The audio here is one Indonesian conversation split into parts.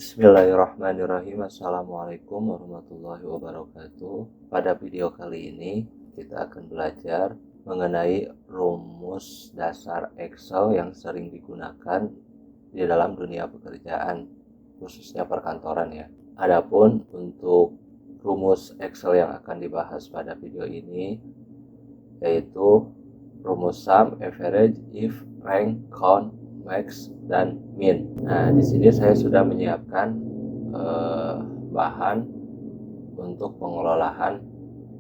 Bismillahirrahmanirrahim. Assalamualaikum warahmatullahi wabarakatuh. Pada video kali ini kita akan belajar mengenai rumus dasar Excel yang sering digunakan di dalam dunia pekerjaan, khususnya perkantoran ya. Adapun untuk rumus Excel yang akan dibahas pada video ini yaitu rumus sum, average, if, rank, count, max, dan min. Nah, di sini saya sudah menyiapkan bahan untuk pengelolaan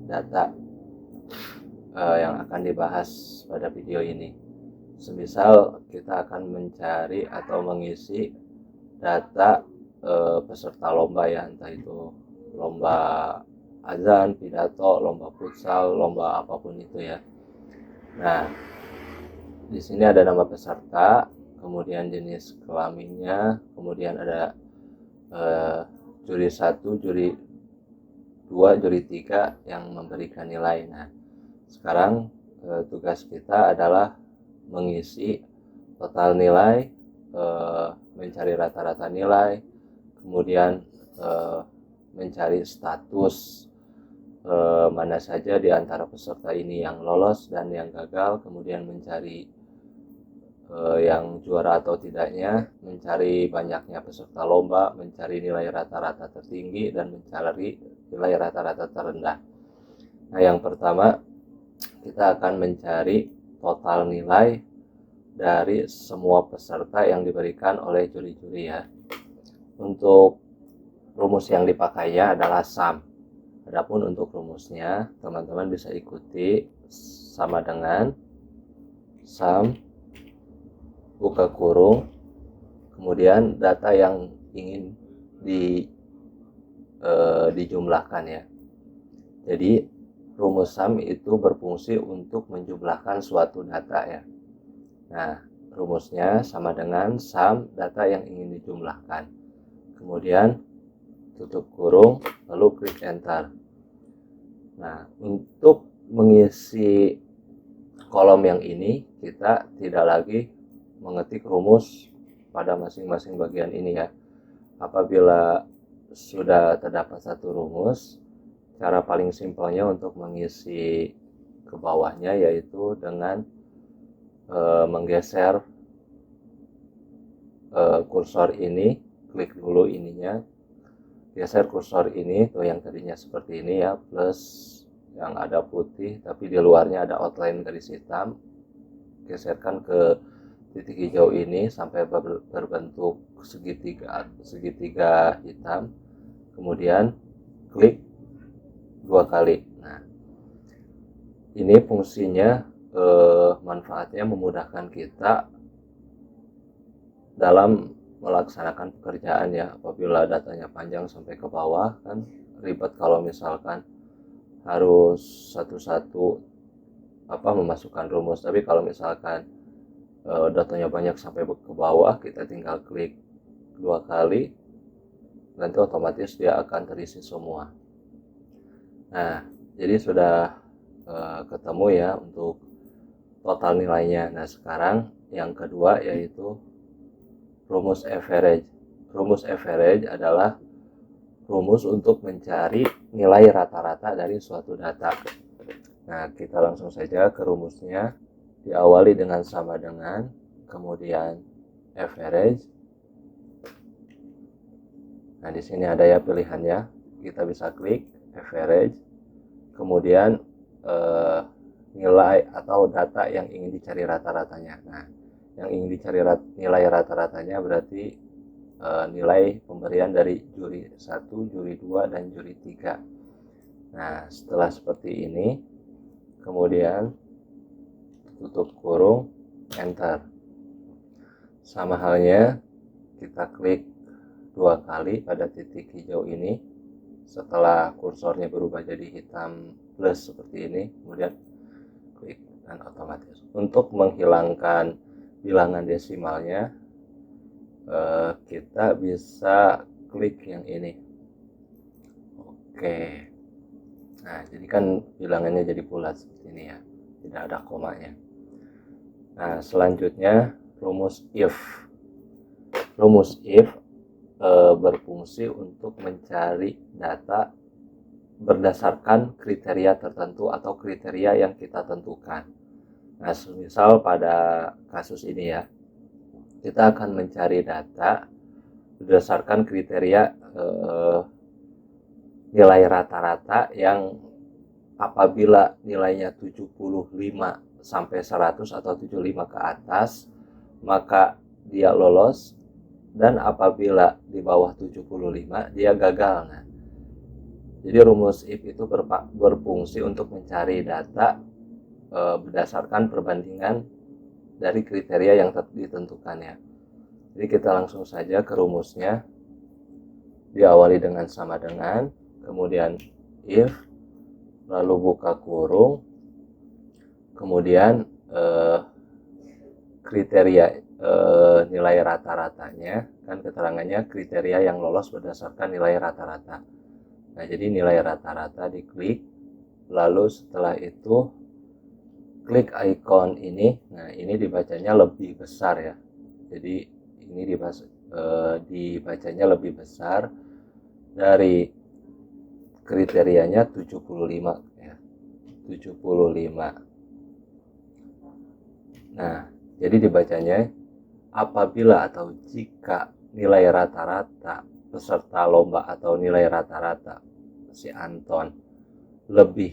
data yang akan dibahas pada video ini. Semisal kita akan mencari atau mengisi data peserta lomba ya, entah itu lomba azan, pidato, lomba futsal, lomba apapun itu ya. Nah, di sini ada nama peserta, kemudian jenis kelaminnya, kemudian ada juri 1, juri 2, juri 3 yang memberikan nilai. Nah, sekarang tugas kita adalah mengisi total nilai, mencari rata-rata nilai, kemudian mencari status mana saja di antara peserta ini yang lolos dan yang gagal, kemudian mencari yang juara atau tidaknya, mencari banyaknya peserta lomba, mencari nilai rata-rata tertinggi, dan mencari nilai rata-rata terendah. Nah, yang pertama kita akan mencari total nilai dari semua peserta yang diberikan oleh juri-juri ya. Untuk rumus yang dipakainya adalah sum. Adapun untuk rumusnya, teman-teman bisa ikuti sama dengan sum, buka kurung, kemudian data yang ingin dijumlahkan ya. Jadi rumus sum itu berfungsi untuk menjumlahkan suatu data ya. Nah, rumusnya sama dengan sum data yang ingin dijumlahkan. Kemudian tutup kurung, lalu klik enter. Nah, untuk mengisi kolom yang ini, kita tidak lagi mengetik rumus pada masing-masing bagian ini ya. Apabila sudah terdapat satu rumus, cara paling simpelnya untuk mengisi ke bawahnya yaitu dengan menggeser kursor ini, klik dulu ininya, geser kursor ini tuh yang tadinya seperti ini ya, plus yang ada putih tapi di luarnya ada outline garis hitam, geserkan ke titik hijau ini sampai berbentuk segitiga hitam, kemudian klik 2 kali. Nah, ini fungsinya manfaatnya memudahkan kita dalam melaksanakan pekerjaan ya. Apabila datanya panjang sampai ke bawah kan ribet kalau misalkan harus satu-satu memasukkan rumus. Tapi kalau misalkan datanya banyak sampai ke bawah, kita tinggal klik 2 kali, nanti otomatis dia akan terisi semua. Nah, jadi sudah ketemu ya untuk total nilainya. Nah, sekarang yang kedua yaitu rumus average. Rumus average adalah rumus untuk mencari nilai rata-rata dari suatu data. Nah, kita langsung saja ke rumusnya. Diawali dengan sama dengan, kemudian average. Nah, di sini ada ya pilihannya. Kita bisa klik average, kemudian nilai atau data yang ingin dicari rata-ratanya. Nah, yang ingin dicari nilai rata-ratanya berarti nilai pemberian dari juri 1, juri 2, dan juri 3. Nah, setelah seperti ini, kemudian tutup kurung, enter. Sama halnya, kita klik 2 kali pada titik hijau ini. Setelah kursornya berubah jadi hitam plus seperti ini, kemudian klik dan otomatis. Untuk menghilangkan bilangan desimalnya, kita bisa klik yang ini. Oke. Nah, jadi kan bilangannya jadi bulat seperti ini ya, tidak ada komanya. Nah, selanjutnya rumus if. Rumus if berfungsi untuk mencari data berdasarkan kriteria tertentu atau kriteria yang kita tentukan. Nah, misal pada kasus ini ya, kita akan mencari data berdasarkan kriteria nilai rata-rata yang apabila nilainya 75 sampai 100 atau 75 ke atas, maka dia lolos, dan apabila di bawah 75 dia gagal. Nah, jadi rumus if itu berfungsi untuk mencari data berdasarkan perbandingan dari kriteria yang ditentukan ya. Jadi kita langsung saja ke rumusnya. Diawali dengan sama dengan, kemudian if, lalu buka kurung, kemudian kriteria nilai rata-ratanya, kan keterangannya kriteria yang lolos berdasarkan nilai rata-rata. Nah, jadi nilai rata-rata diklik, lalu setelah itu klik icon ini. Nah, ini dibacanya lebih besar ya, jadi ini dibacanya lebih besar dari kriterianya 75 ya, 75. Nah, jadi dibacanya apabila atau jika nilai rata-rata peserta lomba atau nilai rata-rata si Anton lebih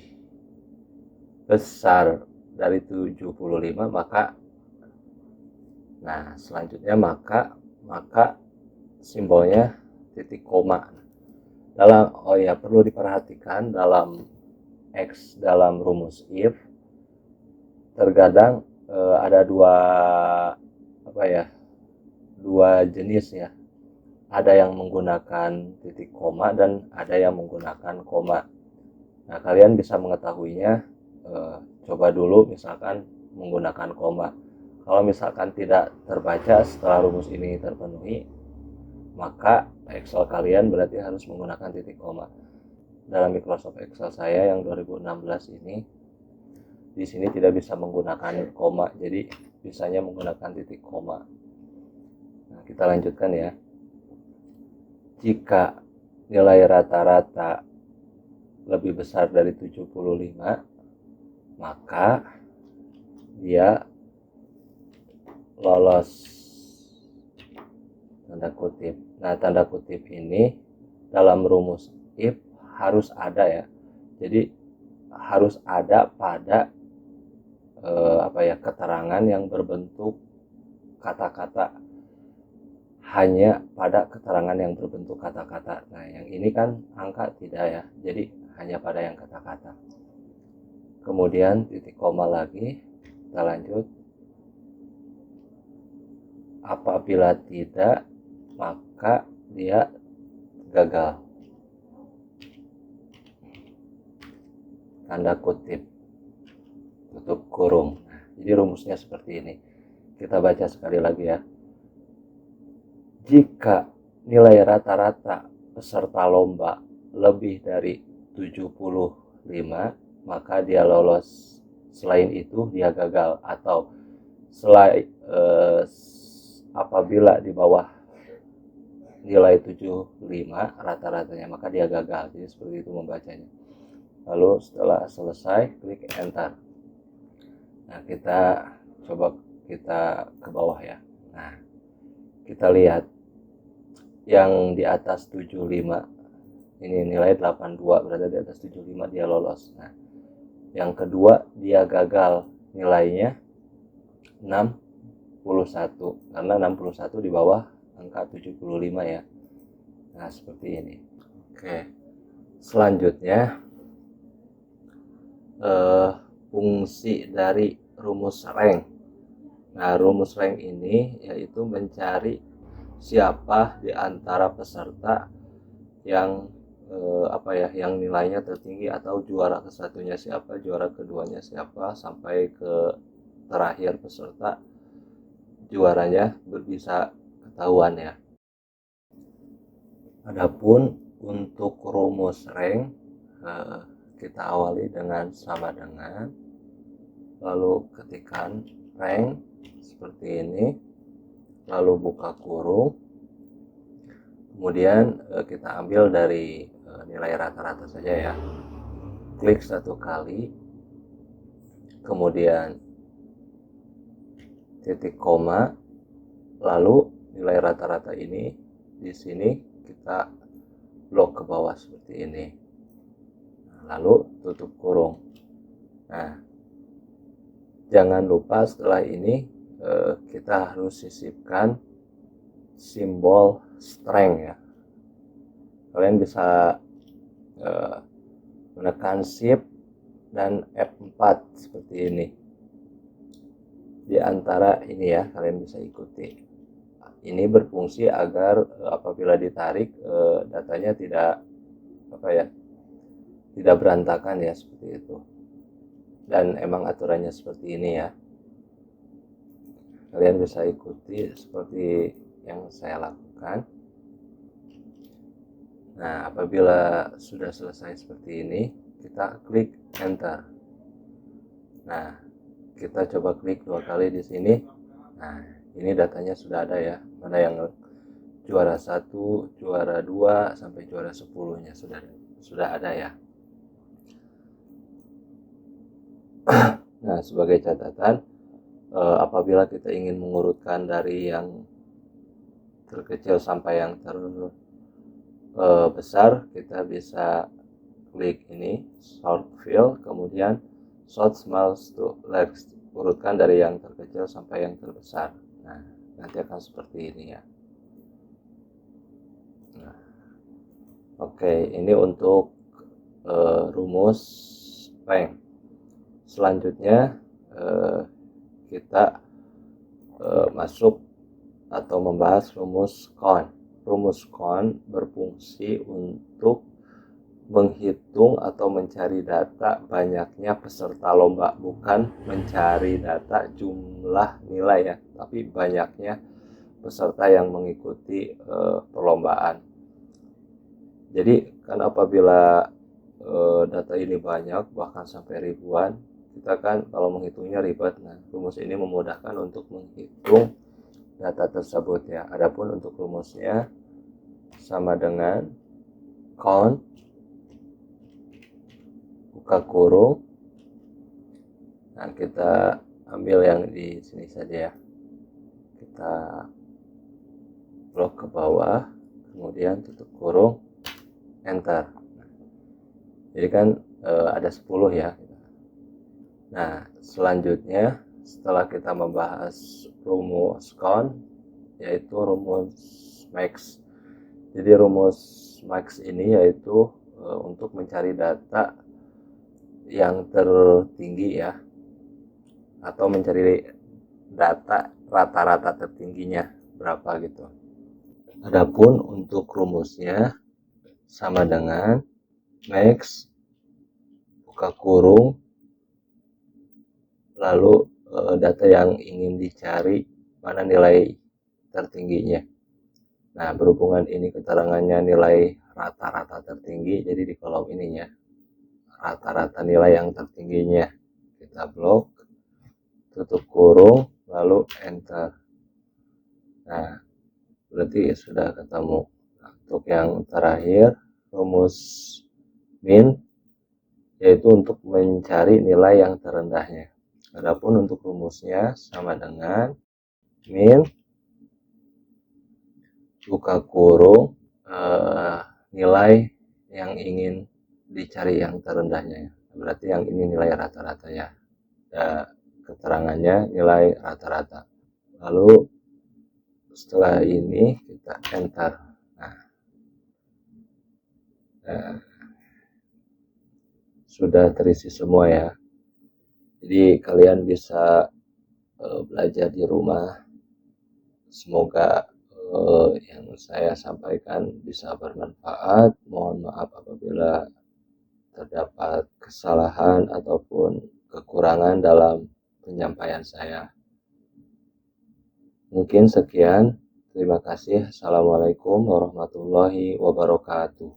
besar dari 75, maka selanjutnya maka simbolnya titik koma. Perlu diperhatikan dalam rumus if terkadang ada dua jenis ya. Ada yang menggunakan titik koma dan ada yang menggunakan koma. Nah, kalian bisa mengetahuinya, coba dulu misalkan menggunakan koma. Kalau misalkan tidak terbaca setelah rumus ini terpenuhi, maka Excel kalian berarti harus menggunakan titik koma. Dalam Microsoft Excel saya yang 2016 ini, di sini tidak bisa menggunakan koma, jadi bisanya menggunakan titik koma. Nah, kita lanjutkan ya. Jika nilai rata-rata lebih besar dari 75, maka dia lolos, tanda kutip. Nah, tanda kutip ini dalam rumus if harus ada ya. Jadi harus ada pada keterangan yang berbentuk kata-kata, hanya pada keterangan yang berbentuk kata-kata. Nah, yang ini kan angka tidak ya, jadi hanya pada yang kata-kata. Kemudian titik koma lagi, kita lanjut. Apabila tidak, maka dia gagal, tanda kutip, tutup kurung. Jadi rumusnya seperti ini. Kita baca sekali lagi ya. Jika nilai rata-rata peserta lomba lebih dari 75, maka dia lolos. Selain itu dia gagal, atau apabila di bawah nilai 75 rata-ratanya, maka dia gagal. Jadi seperti itu membacanya. Lalu setelah selesai, klik enter. Nah, kita coba kita ke bawah ya. Nah, kita lihat yang di atas 75 ini nilai 82, berarti di atas 75 dia lolos. Nah, yang kedua dia gagal, nilainya 61, karena 61 di bawah angka 75 ya. Nah, seperti ini. Oke, selanjutnya fungsi dari rumus rank. Nah, rumus rank ini yaitu mencari siapa di antara peserta yang yang nilainya tertinggi, atau juara kesatunya siapa, juara keduanya siapa, sampai ke terakhir peserta juaranya bisa ketahuan ya. Adapun untuk rumus rank, kita awali dengan sama dengan, lalu ketikkan rank seperti ini, lalu buka kurung, Kemudian kita ambil dari nilai rata-rata saja ya. Klik 1 kali, kemudian titik koma, lalu nilai rata-rata ini di sini kita blok ke bawah seperti ini. Lalu tutup kurung. Nah, jangan lupa setelah ini kita harus sisipkan simbol strength ya. Kalian bisa menekan shift dan F4 seperti ini. Di antara ini ya, kalian bisa ikuti. Ini berfungsi agar apabila ditarik datanya tidak tidak berantakan ya, seperti itu. Dan emang aturannya seperti ini ya. Kalian bisa ikuti seperti yang saya lakukan. Nah, apabila sudah selesai seperti ini, kita klik enter. Nah, kita coba klik 2 kali di sini. Nah, ini datanya sudah ada ya. Mana yang juara 1, juara 2 sampai juara 10-nya sudah ada ya. Nah, sebagai catatan, apabila kita ingin mengurutkan dari yang terkecil sampai yang terbesar, kita bisa klik ini sort field, kemudian sort small to large, urutkan dari yang terkecil sampai yang terbesar. Nah, nanti akan seperti ini ya. Nah, oke, ini untuk rumus rank. Selanjutnya kita masuk atau membahas rumus count. Rumus count berfungsi untuk menghitung atau mencari data banyaknya peserta lomba, bukan mencari data jumlah nilai ya, tapi banyaknya peserta yang mengikuti perlombaan. Jadi kan apabila data ini banyak, bahkan sampai ribuan, kita kan kalau menghitungnya ribet. Nah, rumus ini memudahkan untuk menghitung data tersebut ya. Adapun untuk rumusnya sama dengan count buka kurung. Nah, kita ambil yang di sini saja ya. Kita blok ke bawah, kemudian tutup kurung, enter. Jadi kan ada 10 ya. Nah, selanjutnya setelah kita membahas rumus count, yaitu rumus max. Jadi rumus max ini yaitu untuk mencari data yang tertinggi ya, atau mencari data rata-rata tertingginya berapa gitu. Adapun untuk rumusnya sama dengan max buka kurung, lalu data yang ingin dicari mana nilai tertingginya. Nah, berhubungan ini keterangannya nilai rata-rata tertinggi, jadi di kolom ininya rata-rata nilai yang tertingginya. Kita blok, tutup kurung, lalu enter. Nah, berarti sudah ketemu. Nah, untuk yang terakhir, rumus min, yaitu untuk mencari nilai yang terendahnya. Adapun untuk rumusnya sama dengan min buka kurung nilai yang ingin dicari yang terendahnya. Berarti yang ini nilai rata-rata ya. Keterangannya nilai rata-rata. Lalu setelah ini kita enter. Nah, sudah terisi semua ya. Jadi kalian bisa belajar di rumah. Semoga yang saya sampaikan bisa bermanfaat. Mohon maaf apabila terdapat kesalahan ataupun kekurangan dalam penyampaian saya. Mungkin sekian. Terima kasih. Assalamualaikum warahmatullahi wabarakatuh.